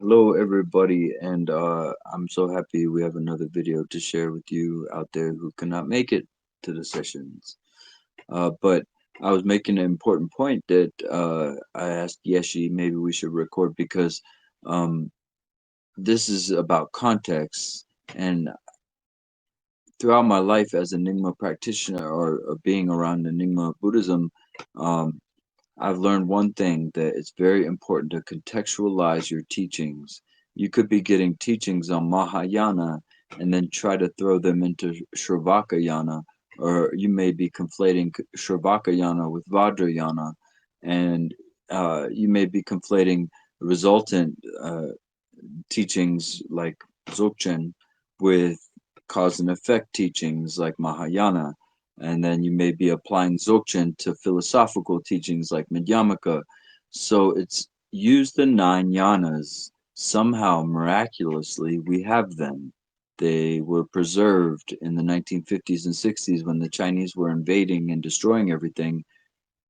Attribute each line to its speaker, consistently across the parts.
Speaker 1: Hello, everybody, and I'm so happy we have another video to share with you out there who cannot make it to the sessions. But I was making an important point that I asked Yeshi maybe we should record because um, this is about context. And throughout my life as an Nyingma practitioner or being around the Nyingma Buddhism, um, I've learned one thing that it's very important to contextualize your teachings. You could be getting teachings on Mahayana and then try to throw them into Shravakayana, or you may be conflating Shravakayana with Vajrayana, and you may be conflating resultant teachings like Dzogchen with cause and effect teachings like Mahayana. And then you may be applying Dzogchen to philosophical teachings like Madhyamaka. So it's use the nine yanas. Somehow, miraculously, we have them. They were preserved in the 1950s and 60s when the Chinese were invading and destroying everything.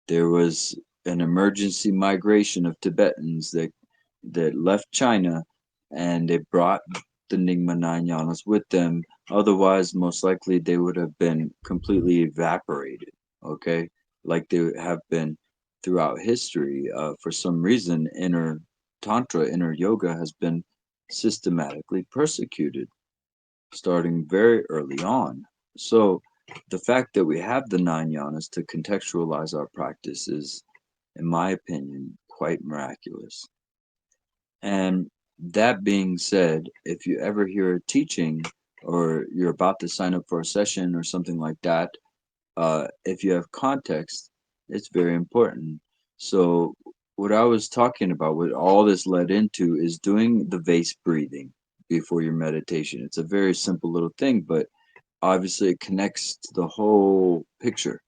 Speaker 1: There was an emergency migration of Tibetans that left China, and they brought the Nyingma Nine Yanas with them. Otherwise, most likely they would have been completely evaporated. Okay, like they have been throughout history. For some reason, inner tantra, inner yoga has been systematically persecuted starting very early on. So the fact that we have the nine yanas to contextualize our practice is, in my opinion, quite miraculous. And that being said, if you ever hear a teaching or you're about to sign up for a session or something like that, if you have context, it's very important. So, what I was talking about, what all this led into, is doing the vase breathing before your meditation. It's a very simple little thing, but obviously it connects to the whole picture.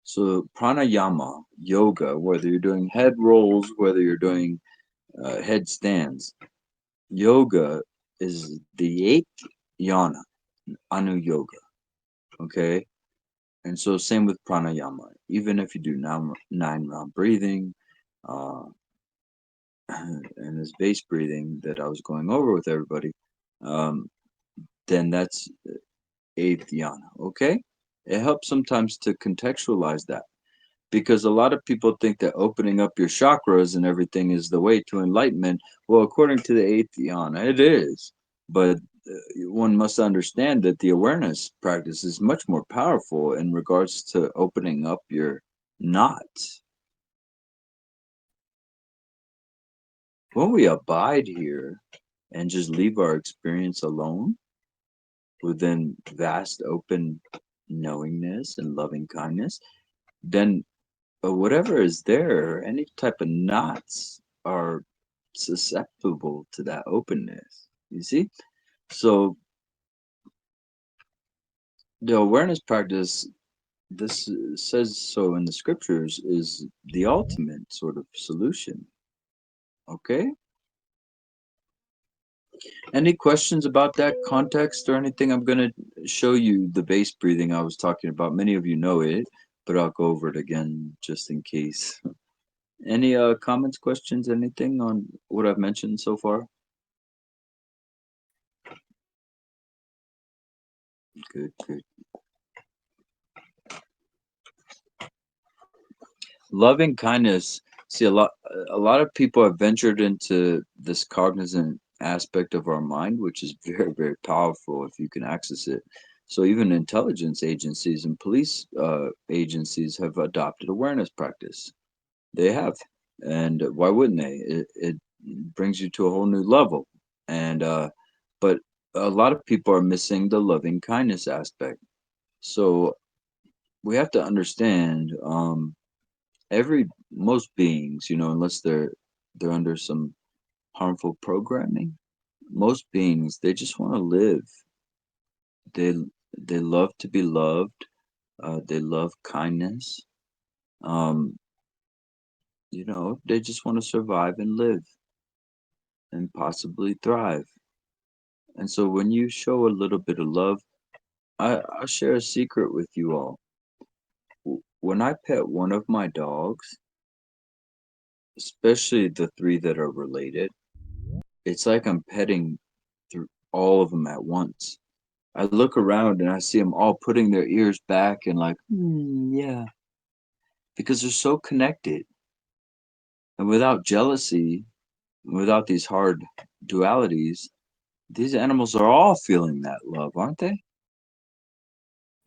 Speaker 1: So, pranayama, yoga, whether you're doing head rolls, whether you're doing headstands, yoga is the eighth yana, anu yoga. Okay. And so, same with pranayama. Even if you do nine round breathing uh, and this base breathing that I was going over with everybody, um, then that's eighth yana. Okay. It helps sometimes to contextualize that because a lot of people think that opening up your chakras and everything is the way to enlightenment. Well, according to the eighth yana, it is. But one must understand that the awareness practice is much more powerful in regards to opening up your knots. When we abide here and just leave our experience alone within vast open knowingness and loving kindness, then whatever is there, any type of knots are susceptible to that openness. You see? So the awareness practice, this says so in the scriptures, is the ultimate sort of solution. Okay? Any questions about that context or anything? I'm going to show you the base breathing I was talking about. Many of you know it, but I'll go over it again just in case. Any comments, questions, anything on what I've mentioned so far? Good, good. Loving kindness. See, a lot of people have ventured into this cognizant aspect of our mind, which is very, very powerful if you can access it. So even intelligence agencies and police agencies have adopted awareness practice. They have, and why wouldn't they? It brings you to a whole new level. And but a lot of people are missing the loving kindness aspect. So we have to understand. Every most beings, unless they're under some harmful programming, most beings they just want to live. They they love to be loved. They love kindness. Um, they just want to survive and live and possibly thrive. And so when you show a little bit of love, I'll share a secret with you all. When I pet one of my dogs, especially the three that are related. It's like I'm petting through all of them at once. I look around and I see them all putting their ears back and like, yeah, because they're so connected. And without jealousy, without these hard dualities, these animals are all feeling that love, aren't they?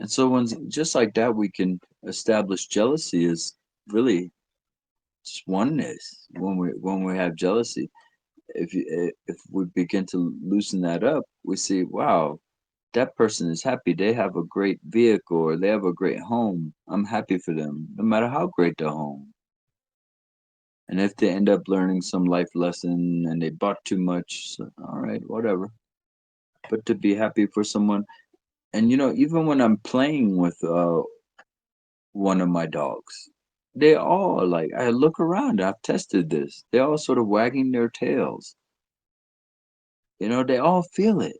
Speaker 1: And so when just like that, we can establish jealousy is really just oneness. When we have jealousy, if we begin to loosen that up, we see, wow, that person is happy. They have a great vehicle or they have a great home. I'm happy for them, no matter how great the home. And if they end up learning some life lesson and they bought too much, so, all right, whatever. But to be happy for someone, and even when I'm playing with one of my dogs, they all like. I look around. I've tested this. They all sort of wagging their tails. They all feel it.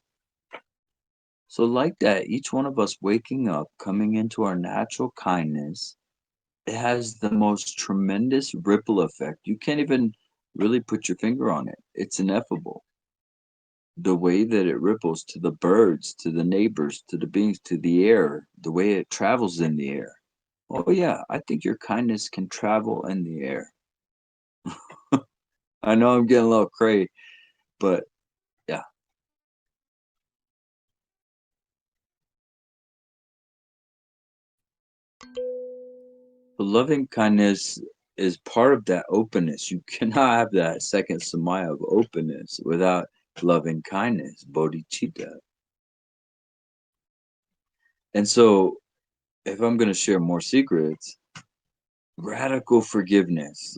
Speaker 1: So like that, each one of us waking up, coming into our natural kindness, it has the most tremendous ripple effect. You can't even really put your finger on it. It's ineffable. The way that it ripples to the birds, to the neighbors, to the beings, to the air, the way it travels in the air. Oh, yeah, I think your kindness can travel in the air. I know I'm getting a little cray, but yeah, the loving kindness is part of that openness. You cannot have that second samaya of openness without loving kindness, bodhicitta. And so, if I'm going to share more secrets, radical forgiveness,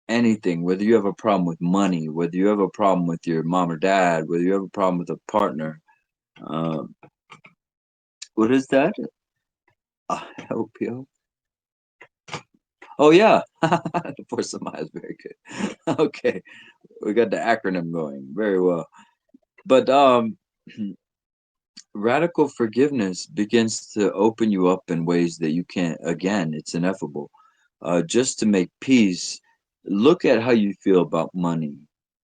Speaker 1: anything, whether you have a problem with money, whether you have a problem with your mom or dad, whether you have a problem with a partner, um, what is that? Help you. Oh, yeah. For some eyes, very good. Okay. We got the acronym going. Very well. But radical forgiveness begins to open you up in ways that you can't, again, it's ineffable. Just to make peace, look at how you feel about money.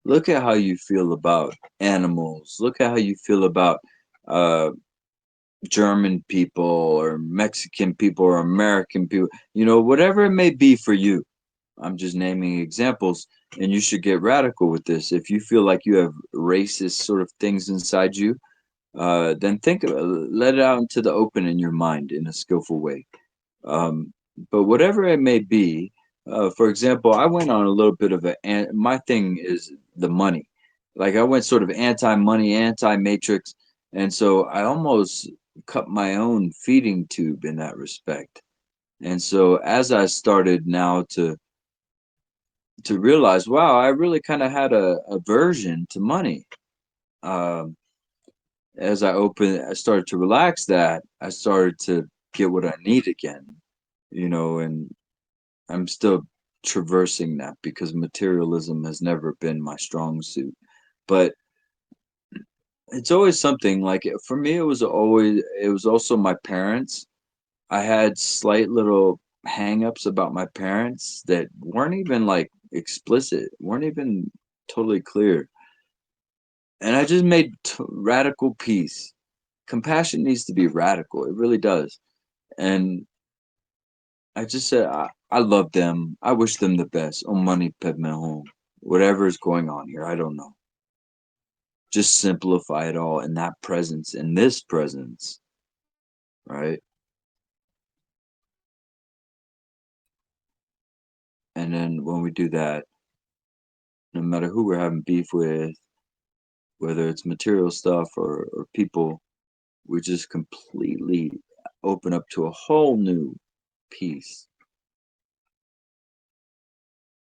Speaker 1: Look at how you feel about animals. Look at how you feel about uh, German people or Mexican people or American people. Whatever it may be for you. I'm just naming examples, and you should get radical with this. If you feel like you have racist sort of things inside you, then let it out into the open in your mind in a skillful way. Um, but whatever it may be, for example, I went on a little bit of my thing is the money. Like I went sort of anti-money, anti-matrix, and so I almost cut my own feeding tube in that respect. And so as I started now to realize, wow, I really kind of had a aversion to money. Um, as I started to relax that, I started to get what I need again, and I'm still traversing that because materialism has never been my strong suit. But it's always something like for me, it was also my parents. I had slight little hang-ups about my parents that weren't even like explicit, weren't even totally clear. And I just made radical peace. Compassion needs to be radical. It really does. And I just said, I love them. I wish them the best. Om mani padme hum. Whatever is going on here, I don't know. Just simplify it all in that presence, in this presence, right? And then when we do that, no matter who we're having beef with, whether it's material stuff or people, we just completely open up to a whole new peace.